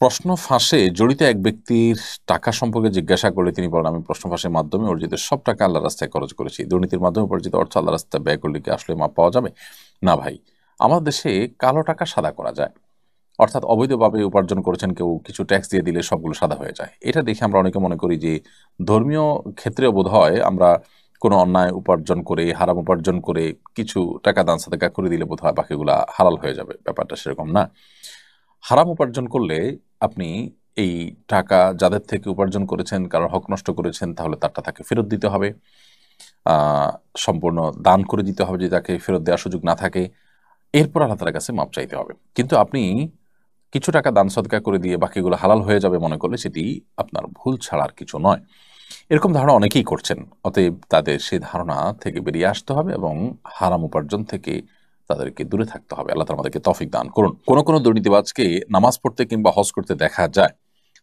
প্রশ্ন ফাঁসে জড়িত এক ব্যক্তির টাকা সম্পর্কে জিজ্ঞাসা করলে তিনি বলেন, আমি প্রশ্ন ফাঁসের মাধ্যমে অর্জিত সব টাকা আল্লাহ রাস্তায় খরচ করেছি। দুর্নীতির মাধ্যমে উপার্জিত অর্থ আল্লাহ রাস্তায় ব্যয় করলে কি আসলে মাপ পাওয়া যাবে? না ভাই, আমাদের দেশে কালো টাকা সাদা করা যায়। অর্থাৎ অবৈধভাবে উপার্জন করেছেন কেউ, কিছু ট্যাক্স দিয়ে দিলে সবগুলো সাদা হয়ে যায়। এটা দেখে আমরা অনেকে মনে করি যে ধর্মীয় ক্ষেত্রেও বোধ হয় আমরা কোনো অন্যায় উপার্জন করে, হারাম উপার্জন করে কিছু টাকা দান সাদাকা করে দিলে বোধ হয় বাকিগুলা হালাল হয়ে যাবে। ব্যাপারটা সেরকম না। হারাম উপার্জন করলে আপনি এই টাকা যাদের থেকে উপার্জন করেছেন, কারোর হক নষ্ট করেছেন, তাহলে তারটা তাকে ফেরত দিতে হবে। আহ সম্পূর্ণ দান করে দিতে হবে যদি তাকে ফেরত দেওয়ার সুযোগ না থাকে। এরপর আল্লাহ তাআলার কাছে মাপ চাইতে হবে। কিন্তু আপনি কিছু টাকা দান সদকা করে দিয়ে বাকিগুলো হালাল হয়ে যাবে মনে করলে সেটি আপনার ভুল ছাড়া আর কিছু নয়। এরকম ধারণা অনেকেই করছেন। অতএব তাদের সেই ধারণা থেকে বেরিয়ে আসতে হবে এবং হারাম উপার্জন থেকে তাদেরকে দূরে থাকতে হবে। আল্লাহ তাআলা আমাদেরকে তৌফিক দান করুন। কোন কোন দুর্নীতিবাজকে নামাজ পড়তে কিংবা হজ করতে দেখা যায়।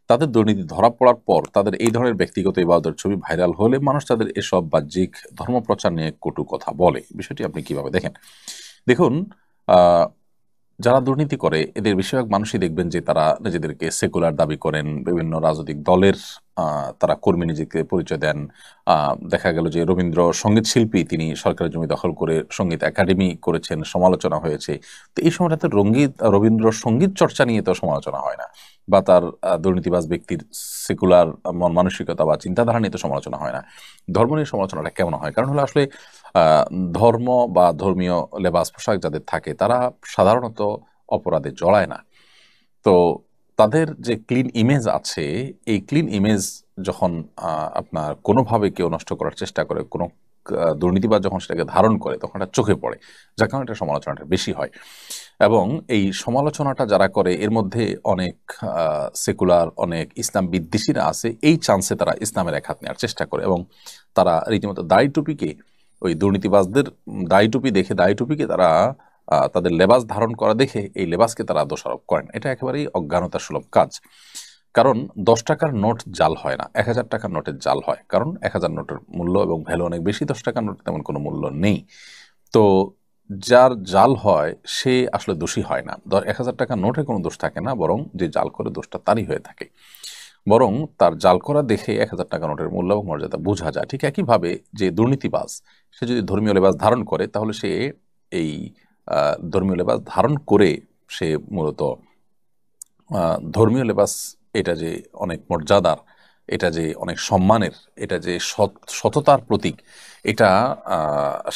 তাদের দুর্নীতি ধরা পড়ার পর তাদের এই ধরনের ব্যক্তিগত ইবাদতের ছবি ভাইরাল হলে মানুষ তাদের এসব বাহ্যিক ধর্মপ্রচার নিয়ে কটু কথা বলে। বিষয়টি আপনি কিভাবে দেখেন? দেখুন, আহ যারা দুর্নীতি করে এদের বেশিরভাগ মানুষই দেখবেন যে তারা নিজেদেরকে সেকুলার দাবি করেন, বিভিন্ন রাজনৈতিক দলের তারা কর্মী নিজেকে পরিচয় দেন। দেখা গেল যে রবীন্দ্র সঙ্গীত শিল্পী, তিনি সরকারি জমি দখল করে সঙ্গীত একাডেমি করেছেন, সমালোচনা হয়েছে। তো এই সময়টাতে রবীন্দ্র সঙ্গীত চর্চা নিয়ে তো সমালোচনা হয় না, বা তার দুর্নীতিবাজ ব্যক্তির সেকুলার মন মানসিকতা বা চিন্তাধারা নিয়ে তো সমালোচনা হয় না। ধর্ম নিয়ে সমালোচনাটা কেমন হয়? কারণ হলো আসলে আহ, ধর্ম বা ধর্মীয় লেবাস পোশাক যাদের থাকে তারা সাধারণত অপরাধে জড়ায় না। তো তাদের যে ক্লিন ইমেজ আছে, এই ক্লিন ইমেজ যখন আপনার কোনোভাবে কেউ নষ্ট করার চেষ্টা করে, কোনো দুর্নীতিবাজ যখন সেটাকে ধারণ করে, তখন এটা চোখে পড়ে, যার কারণে এটা সমালোচনাটা বেশি হয়। এবং এই সমালোচনাটা যারা করে এর মধ্যে অনেক সেকুলার, অনেক ইসলাম বিদ্বেষীরা আছে। এই চান্সে তারা ইসলামের এক হাত নেওয়ার চেষ্টা করে এবং তারা রীতিমতো দাড়ি টুপিকে, ওই দুর্নীতিবাজদের দাড়ি টুপি দেখে দাড়ি টুপিকে তারা তাদের লেবাস ধারণ করা দেখে এই লেবাসকে তারা দোষারোপ করেন। এটা একেবারেই অজ্ঞানতা সুলভ কাজ। কারণ 10 টাকার নোট জাল হয় না, 1000 টাকার নোটের জাল হয়। কারণ 1000 নোটের মূল্য এবং ভ্যালু অনেক বেশি, 10 টাকার নোটের তেমন কোনো মূল্য নেই। তো যার জাল হয় সে আসলে দোষী হয় না। 1000 টাকার নোটে কোনো দোষ থাকে না, বরং যে জাল করে দোষটা তারই হয়ে থাকে। বরং তার জাল করা দেখে 1000 টাকা নোটের মূল্য এবং মর্যাদা বোঝা যায়। ঠিক একইভাবে যে দুর্নীতিবাজ, সে যদি ধর্মীয় লেবাস ধারণ করে, তাহলে সে এই ধর্মীয় লেবাস ধারণ করে সে মূলত ধর্মীয় লেবাস, এটা যে অনেক মর্যাদার, এটা যে অনেক সম্মানের, এটা যে সততার প্রতীক, এটা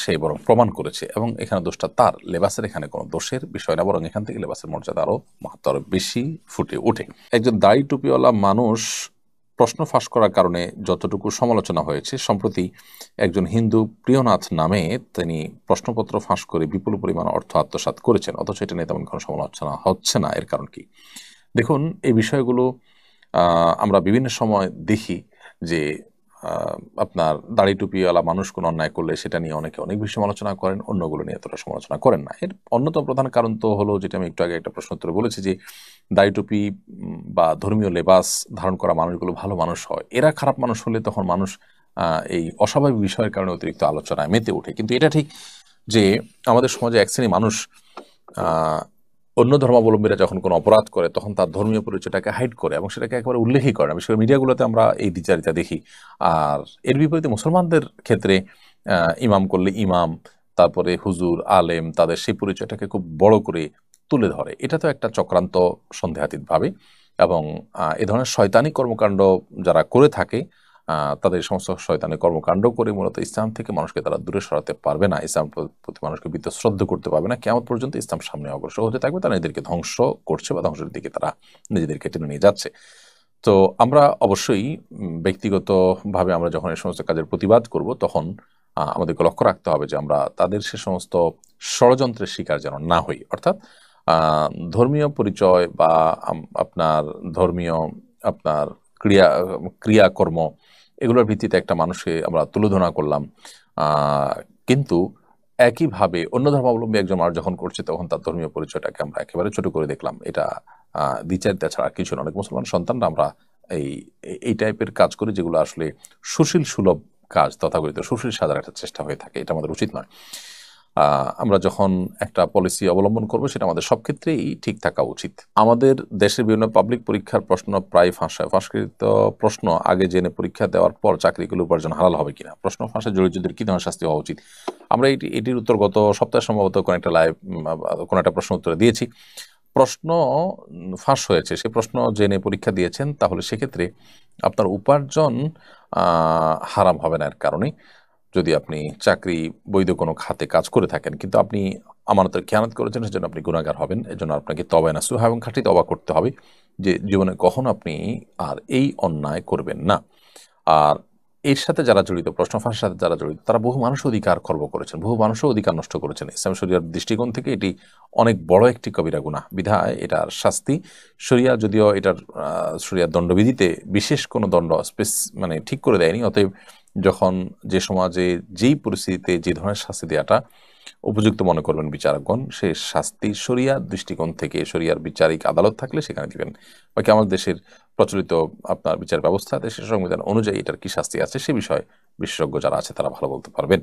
সে বরং প্রমাণ করেছে। এবং এখানে দোষটা তার, লেবাসের এখানে কোনো দোষের বিষয় না, বরং এখান থেকে লেবাসের মর্যাদা আরো মাহাত্ম আরো বেশি ফুটে ওঠে। একজন দাড়ি টুপিওয়ালা মানুষ প্রশ্ন ফাঁস করার কারণে যতটুকু সমালোচনা হয়েছে, সম্প্রতি একজন হিন্দু প্রিয়নাথ নামে তিনি প্রশ্নপত্র ফাঁস করে বিপুল পরিমাণ অর্থ আত্মসাৎ করেছেন, অথচ এটা নিয়ে তেমন কোনো সমালোচনা হচ্ছে না। এর কারণ কি? দেখুন, এই বিষয়গুলো আমরা বিভিন্ন সময় দেখি যে আহ, আপনার দাড়ি টুপিওয়ালা মানুষ কোনো অন্যায় করলে সেটা নিয়ে অনেকে অনেক বেশি সমালোচনা করেন, অন্যগুলো নিয়ে এতটা সমালোচনা করেন না। এর অন্যতম প্রধান কারণ তো হলো, যেটা আমি একটু আগে একটা প্রশ্ন উত্তরে বলেছি, যে দাড়ি টুপি বা ধর্মীয় লেবাস ধারণ করা মানুষগুলো ভালো মানুষ হয়। এরা খারাপ মানুষ হলে তখন মানুষ এই অস্বাভাবিক বিষয়ের কারণে অতিরিক্ত আলোচনায় মেতে ওঠে। কিন্তু এটা ঠিক যে আমাদের সমাজে এক শ্রেণী মানুষ অন্য ধর্মাবলম্বীরা যখন কোনো অপরাধ করে তখন তার ধর্মীয় পরিচয়টাকে হাইড করে এবং সেটাকে একেবারে উল্লেখই করে না। বিশেষ করে মিডিয়াগুলোতে আমরা এই দ্বিচারিতা দেখি। আর এর বিপরীতে মুসলমানদের ক্ষেত্রে ইমাম করলে ইমাম, তারপরে হুজুর, আলেম, তাদের সেই পরিচয়টাকে খুব বড় করে তুলে ধরে। এটা তো একটা চক্রান্ত সন্দেহাতীতভাবে। এবং এ ধরনের শয়তানি কর্মকাণ্ড যারা করে থাকে, তাদের এই সমস্ত শয়তানি কর্মকাণ্ড করে মূলত ইসলাম থেকে মানুষকে তারা দূরে সরাতে পারবে না, ইসলাম প্রতি মানুষকে বিত্তশ্রদ্ধ করতে পারবে না। কিয়ামত পর্যন্ত ইসলাম সামনে অগ্রসর হতে থাকবে, তারা নিজেদেরকে ধ্বংস করছে বা ধ্বংসের দিকে তারা নিজেদেরকে টেনে নিয়ে যাচ্ছে। তো আমরা অবশ্যই ব্যক্তিগতভাবে আমরা যখন এই সমস্ত কাজের প্রতিবাদ করব, তখন আমাদেরকে লক্ষ্য রাখতে হবে যে আমরা তাদের সে সমস্ত ষড়যন্ত্রের শিকার যেন না হই। অর্থাৎ ধর্মীয় পরিচয় বা আপনার ধর্মীয় আপনার ক্রিয়া ক্রিয়াকর্ম, এগুলোর ভিত্তিতে একটা মানুষকে আমরা তুলোধনা করলাম, আহ, কিন্তু একইভাবে অন্য ধর্মাবলম্বী একজন মানুষ যখন করছে তখন তার ধর্মীয় পরিচয়টাকে আমরা একেবারে ছোট করে দেখলাম। এটা দ্বিচারিতা ছাড়া আর কিছু না। অনেক মুসলমান সন্তানরা আমরা এই এই টাইপের কাজ করি, যেগুলো আসলে সুশীল সুলভ কাজ, তথাকথিত সুশীল সাজার একটা চেষ্টা হয়ে থাকে। এটা আমাদের উচিত নয়। আমরা যখন একটা পলিসি অবলম্বন করব সেটা আমাদের সব ক্ষেত্রেই ঠিক থাকা উচিত। আমাদের দেশের বিভিন্ন পাবলিক পরীক্ষার প্রশ্ন প্রায় ফাঁসায়। ফাঁসকৃত প্রশ্ন আগে জেনে পরীক্ষা দেওয়ার পর চাকরিগুলো উপার্জন হালাল হবে কিনা, প্রশ্ন ফাঁসে জড়িতদের কী ধরনের শাস্তি হওয়া উচিত। আমরা এটির উত্তর গত সপ্তাহে সম্ভবত কোনো একটা কোনো একটা প্রশ্ন উত্তরে দিয়েছি। প্রশ্ন ফাঁস হয়েছে, সে প্রশ্ন জেনে পরীক্ষা দিয়েছেন, তাহলে সেক্ষেত্রে আপনার উপার্জন হারাম হবে না এর কারণে। যদি আপনি চাকরি বৈধ কোনো খাতে কাজ করে থাকেন কিন্তু আপনি আমানতের খেয়ানত করেছেন, সেজন্য আপনি গুনাহগার হবেন। এজন্য আপনাকে তওবা নাসুহা এবং খাঁটি তওবা করতে হবে যে জীবনে কখনো আপনি আর এই অন্যায় করবেন না। আর এর সাথে যারা জড়িত, প্রশ্ন ফাঁসের সাথে যারা জড়িত, তারা বহু মানুষ অধিকার খর্ব করেছেন, বহু মানুষও অধিকার নষ্ট করেছেন। ইসলাম শরিয়ার দৃষ্টিকোণ থেকে এটি অনেক বড় একটি কবিরা গুনাহ, বিধায় এটার শাস্তি শরিয়া যদিও এটার শরিয়ার দণ্ডবিধিতে বিশেষ কোনো দণ্ড মানে ঠিক করে দেয়নি। অতএব যখন যে সমাজে যেই পরিস্থিতিতে যে ধরনের শাস্তি দেওয়াটা উপযুক্ত মনে করবেন বিচারকগণ, সে শাস্তি শরিয়ার দৃষ্টিকোণ থেকে শরিয়ার বিচারিক আদালত থাকলে সেখানে দিবেন। বাকি আমাদের দেশের প্রচলিত আপনার বিচার ব্যবস্থা, দেশের সংবিধান অনুযায়ী এটার কি শাস্তি আছে সে বিষয়ে বিশেষজ্ঞ যারা আছে তারা ভালো বলতে পারবেন।